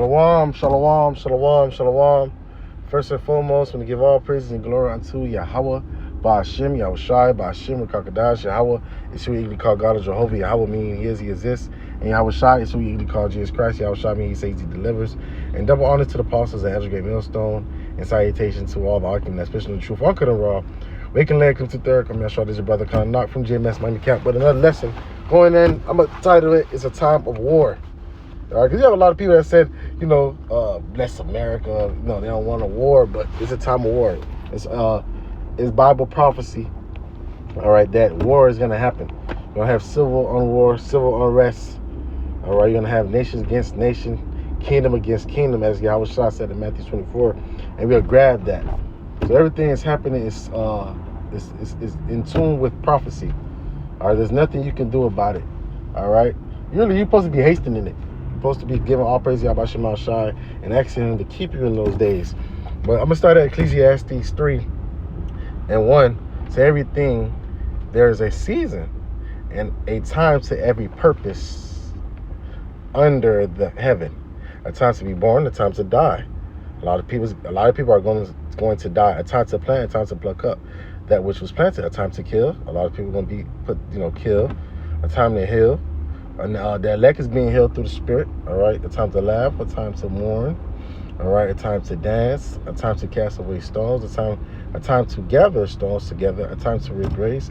Shalom, shalom, shalom, shalom. First and foremost, we give all praises and glory unto Yahweh, Ba'ashem, Yahushai, Ba'ashem, Rakakadash, Yahweh is who we usually call God, or Jehovah. Yahweh meaning he is, he exists. And Yahushai is who we usually call Jesus Christ. Yahushai meaning he saves, he delivers. And double honor to the apostles and Ezra Great Millstone. And salutation to all the argument, especially the truth. I'm Uncle Raw. Waking leg come to third. Come here, show this your brother Con Knock from JMS Miami Camp. But another lesson going in, I'm going to title it, It's a Time of War. All right, because you have a lot of people that said, bless America. No, they don't want a war, but it's a time of war. It's Bible prophecy. All right, that war is gonna happen. You're gonna have civil unrest. All right, you're gonna have nations against nation, kingdom against kingdom, as Yahushua said in Matthew 24, and we'll grab that. So everything that's happening is in tune with prophecy. All right, there's nothing you can do about it. All right, you're supposed to be hastening it. Supposed to be giving all praise to Yahweh Shema Shai and asking him to keep you in those days. But I'm going to start at Ecclesiastes 3:1. To everything, there is a season and a time to every purpose under the heaven. A time to be born, a time to die. A lot of people are going to die. A time to plant, a time to pluck up that which was planted. A time to kill. A lot of people are going to be killed. A time to heal. And the elect is being healed through the Spirit. All right, a time to laugh, a time to mourn. All right, a time to dance, a time to cast away stones, a time to gather stones together, a time to embrace,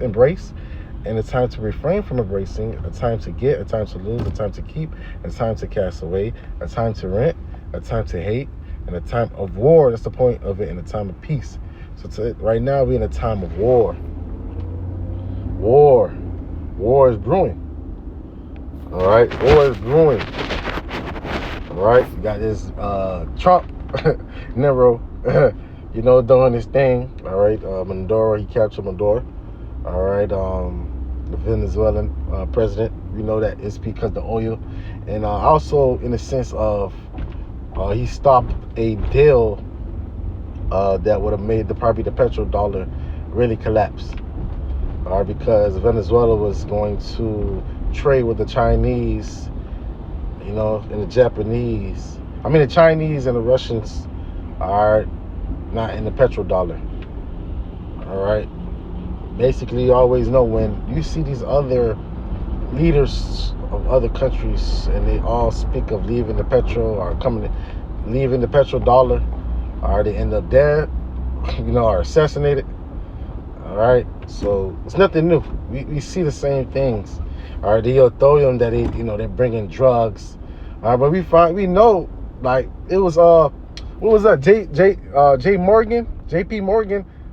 and a time to refrain from embracing, a time to get, a time to lose, a time to keep, a time to cast away, a time to rent, a time to hate, and a time of war. That's the point of it, and a time of peace. So right now we're in a time of war. War is brewing. All right, war is brewing. All right, you got this Trump, Nero, doing his thing. All right, Maduro, he captured Maduro. All right, the Venezuelan president, we know that it's because of the oil, and also in the sense of he stopped a deal that would have made probably the petrodollar really collapse. All right, because Venezuela was going to trade with the Chinese, and the Japanese. The Chinese and the Russians are not in the petrodollar. All right. Basically, you always know when you see these other leaders of other countries and they all speak of leaving the leaving the petrodollar, or they end up dead, or assassinated. All right. So it's nothing new. We see the same things. All right, they'll throw them that they're bringing drugs. All right, but we know, like, it was what was that? JP Morgan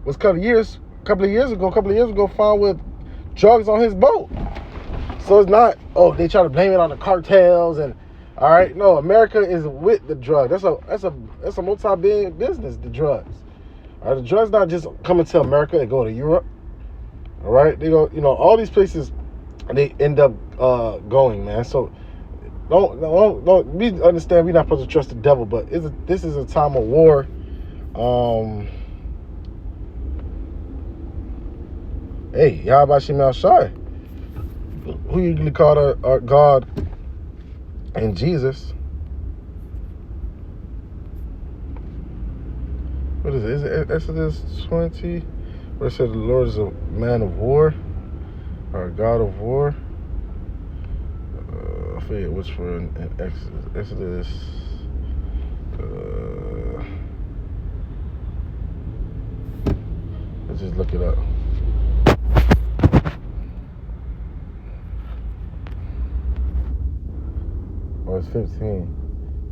was a couple of years ago found with drugs on his boat. So it's not they try to blame it on the cartels and all right, no, America is with the drug. That's a multi-billion business, the drugs. All right, the drugs not just coming to America, they go to Europe. All right, they go, all these places. They end up going, man. So don't we understand we're not supposed to trust the devil, but this is a time of war. Hey, Yahweh Shema Shai, who usually call our God and Jesus. What is it? Is it Exodus 20? Where it said the Lord is a man of war? Or God of War. I forget which one in Exodus. Let's just look it up. Or it's 15.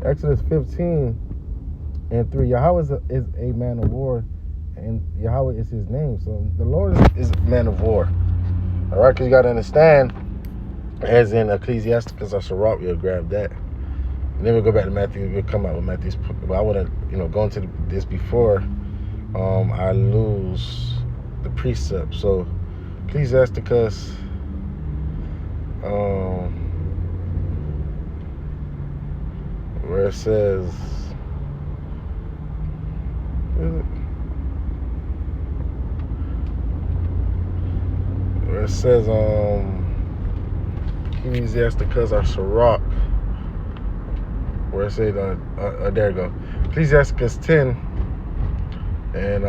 Exodus 15:3. Yahweh is a man of war, and Yahweh is his name. So the Lord is a man of war. All right, because you got to understand, as in Ecclesiasticus or Sirach, we'll grab that. And then we'll go back to Matthew. We'll come out with Matthew's. But I want to, go into this before I lose the precept. So Ecclesiasticus, where it says, where it says Ecclesiasticus or Sirach, where it said, there you go. Ecclesiastes 10 and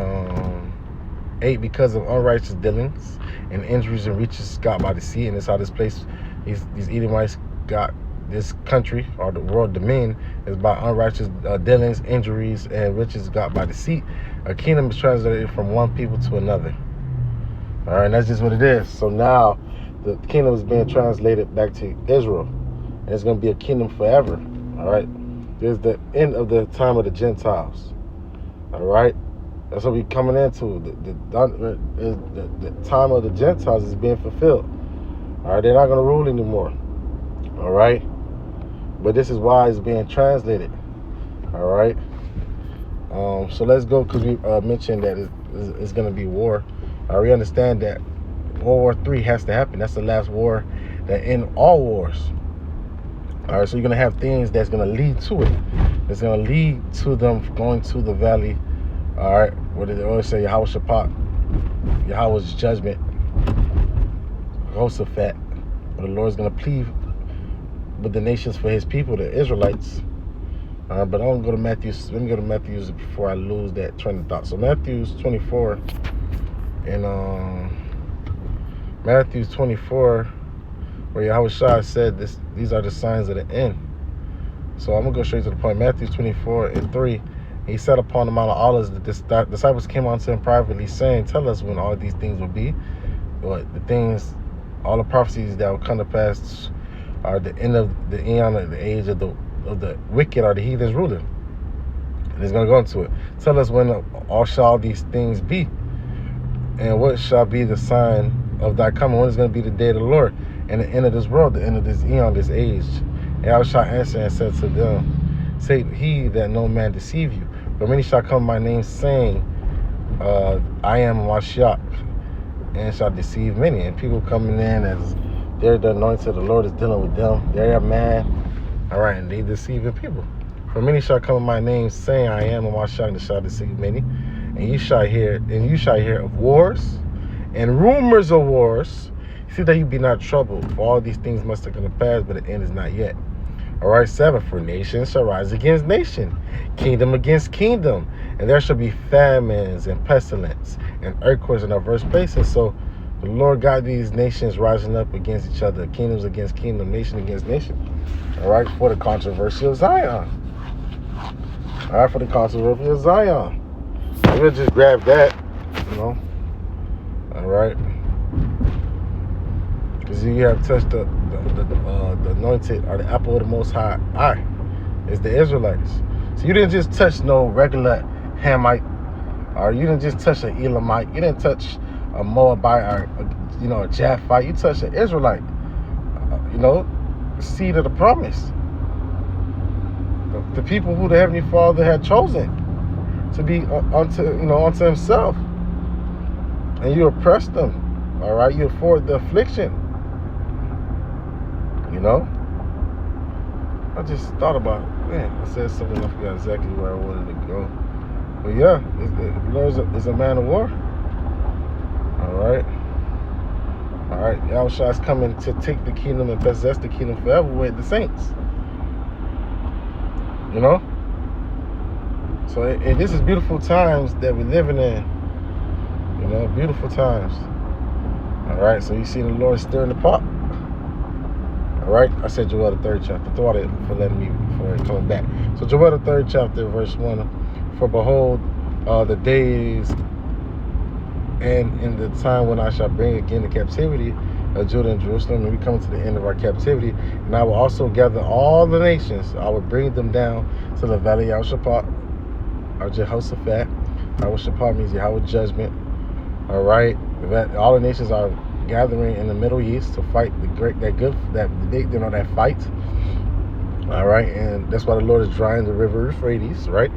8, because of unrighteous dealings and injuries and riches got by deceit. And that's how this place, these Edomites got this country or the world dominion, is by unrighteous dealings, injuries, and riches got by deceit. A kingdom is translated from one people to another. All right, and that's just what it is. So now the kingdom is being translated back to Israel, and it's going to be a kingdom forever. All right, there's the end of the time of the Gentiles. All right, that's what we're coming into. The time of the Gentiles is being fulfilled. All right, they're not going to rule anymore. All right, but this is why it's being translated. All right, so let's go, because we mentioned that it's going to be war. We understand that World War III has to happen. That's the last war that end all wars. All right, so you're going to have things that's going to lead to it. It's going to lead to them going to the valley. All right, what did they always say? Yahweh Shaphat, Yahweh's judgment, Jehoshaphat. But the Lord's going to plead with the nations for his people, the Israelites. But I'm going to go to Matthew. Let me go to Matthew before I lose that train of thought. So Matthew 24. And Matthew 24, where Yahweh Shai said these are the signs of the end. So I'm going to go straight to the point. Matthew 24 and 3. He said upon the Mount of Olives that the disciples came unto him privately, saying, tell us when all these things will be. What the things, all the prophecies that will come to pass are the end of the eon, of the age of the wicked or the heathens ruling. And he's going to go into it. Tell us when all shall these things be. And what shall be the sign of thy coming? When is going to be the day of the Lord and the end of this world, the end of this eon, this age? And I shall answer and said to them, say he that no man deceive you. But many shall come by name, saying, I am Mashiach, and shall deceive many. And people coming in as they're the anointed, the Lord is dealing with them. They're mad. All right, and they deceiving people. For many shall come in my name, saying, I am Mashiach, and shall deceive many. And you shall hear of wars and rumors of wars. See that you be not troubled, for all these things must come to pass, but the end is not yet. All right, 7, for nation shall rise against nation, kingdom against kingdom, and there shall be famines and pestilence and earthquakes in diverse places. So the Lord got these nations rising up against each other, kingdoms against kingdom, nation against nation. All right, for the controversy of Zion. All right, for the controversy of Zion. We'll just grab that, All right. Because you have touched the anointed, or the apple of the Most High eye. It's the Israelites. So you didn't just touch no regular Hamite, or you didn't just touch an Elamite. You didn't touch a Moabite, or a Japhite. You touched an Israelite. Seed of the promise. The people who the Heavenly Father had chosen to be unto himself. And you oppress them. All right, you afford the affliction. I just thought about it. Man, I said something, I forgot exactly where I wanted to go. But yeah, the Lord is a man of war. All right. Yahushua is coming to take the kingdom and possess the kingdom forever with the saints. So and this is beautiful times that we're living in. Beautiful times. All right, so you see the Lord stirring the pot. All right, I said Joel the 3rd chapter. Thought it for letting me before coming back. So Joel the 3rd chapter, verse 1. For behold, the days and in the time when I shall bring again the captivity of Judah and Jerusalem, and we come to the end of our captivity, and I will also gather all the nations. I will bring them down to the valley of Shaphat, or Jehoshaphat. Yahweh Shaphat means Yahweh judgment. All right, all the nations are gathering in the Middle East to fight that fight. All right, and that's why the Lord is drying the river Euphrates, right?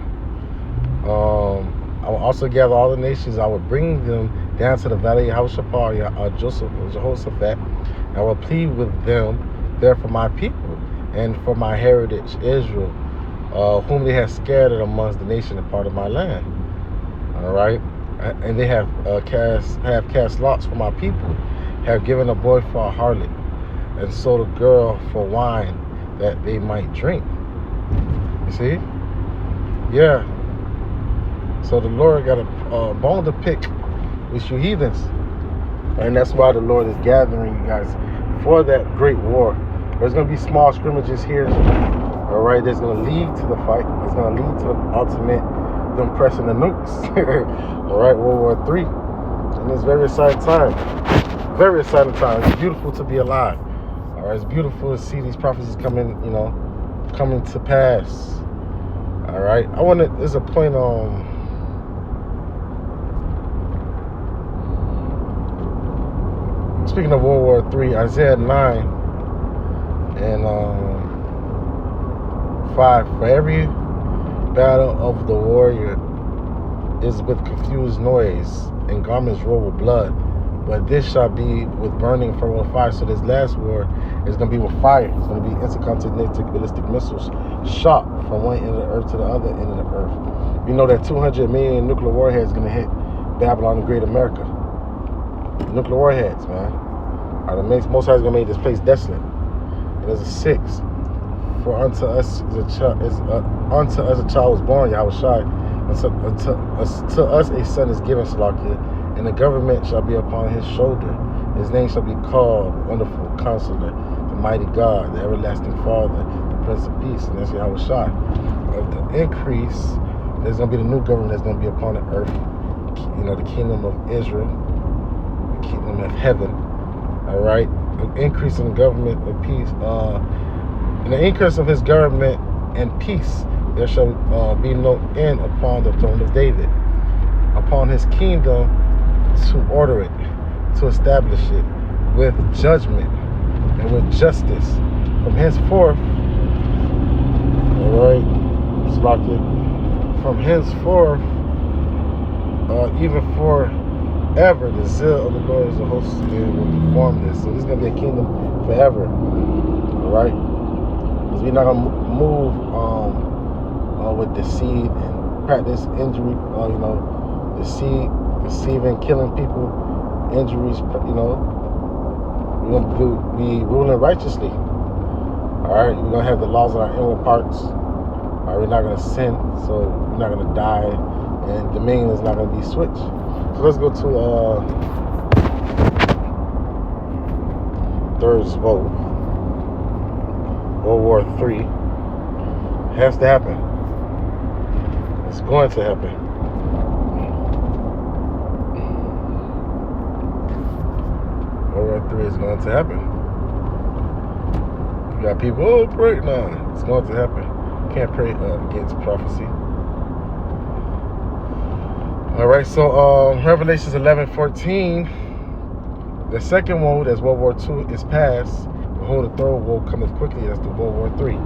I will also gather all the nations. I will bring them down to the valley of Jehoshaphat. I will plead with them there for my people and for my heritage Israel, whom they have scattered amongst the nation and part of my land. All right, and they have cast lots for my people, have given a boy for a harlot, and sold a girl for wine that they might drink. You see? Yeah. So the Lord got a bone to pick with you heathens. And that's why the Lord is gathering you guys for that great war. There's going to be small scrimmages here. All right, that's going to lead to the fight. It's going to lead to the ultimate, them pressing the nukes. All right, World War III. And it's very exciting time. Very exciting time. It's beautiful to be alive. All right, it's beautiful to see these prophecies coming to pass. All right, there's a point on. Speaking of World War III, Isaiah 9 and 5. For every battle of the warrior is with confused noise, and garments roll with blood. But this shall be with burning from a fire. So this last war is going to be with fire. It's going to be intercontinental ballistic missiles shot from one end of the earth to the other end of the earth. You know that 200 million nuclear warheads going to hit Babylon the Great America. Nuclear warheads, man. The Most High is going to make this place desolate. And there's a 6. For unto us a child was born, Yahushua. To us a son is given, Salakia, and the government shall be upon his shoulder. His name shall be called Wonderful Counselor, the Mighty God, the Everlasting Father, the Prince of Peace. And that's Yahushua. Of the increase, there's going to be the new government that's going to be upon the earth. The kingdom of Israel, the kingdom of heaven. All right, an increase in the government of peace, in the increase of his government and peace, there shall be no end upon the throne of David, upon his kingdom, to order it, to establish it with judgment and with justice from henceforth. All right, from henceforth, even forever, the zeal of the Lord is the host will perform this. So this is going to be a kingdom forever. All right? Because we're not going to move with deceit and practice injury, deceiving, killing people, injuries, We're going to be ruling righteously. All right? We're going to have the laws of our inward parts. All right? We're not going to sin, so we're not going to die, and dominion is not going to be switched. So let's go to third vote. World War III. It has to happen. It's going to happen. World War III is going to happen. You got people, pray now. It's going to happen. You can't pray against prophecy. All right, so Revelations 11:14, the second woe, that's World War II, is past. Behold, the third woe cometh quickly. That's the World War III.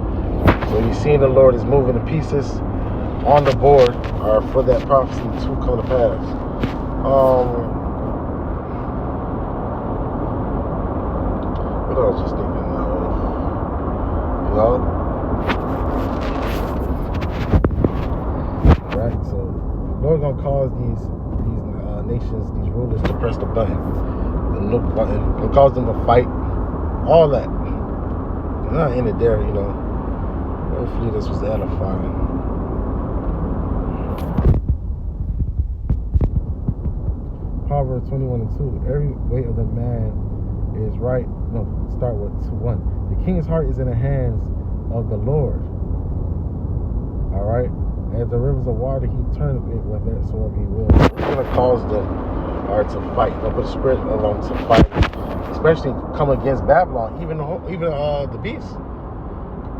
So you're seeing the Lord is moving the pieces on the board for that prophecy to come to pass. What I was just thinking of, Right, so the Lord gonna cause these nations, these rulers, to press the button, the nuke button, and cause them to fight. All that. They're not in it there, Hopefully this was edifying. Proverbs 21:2. Every way of the man is right. No, start with 2:1. The king's heart is in the hands of the Lord. All right. As the rivers of water, he turneth it wheresoever he will. It's going to cause them to fight. They'll put the spirit of them to fight, especially come against Babylon. Even the beast.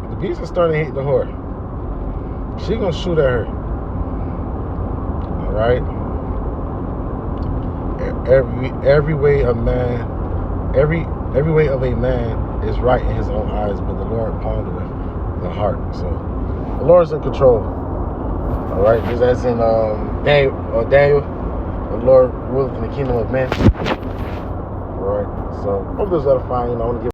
The beast is starting to hate the whore. She gonna shoot at her. All right. Every way of man, every way of a man is right in his own eyes, but the Lord pondereth the heart. So the Lord's in control. All right, just as in Daniel, the Lord ruleth in the kingdom of men. All right, so hope this is edifying. I want to give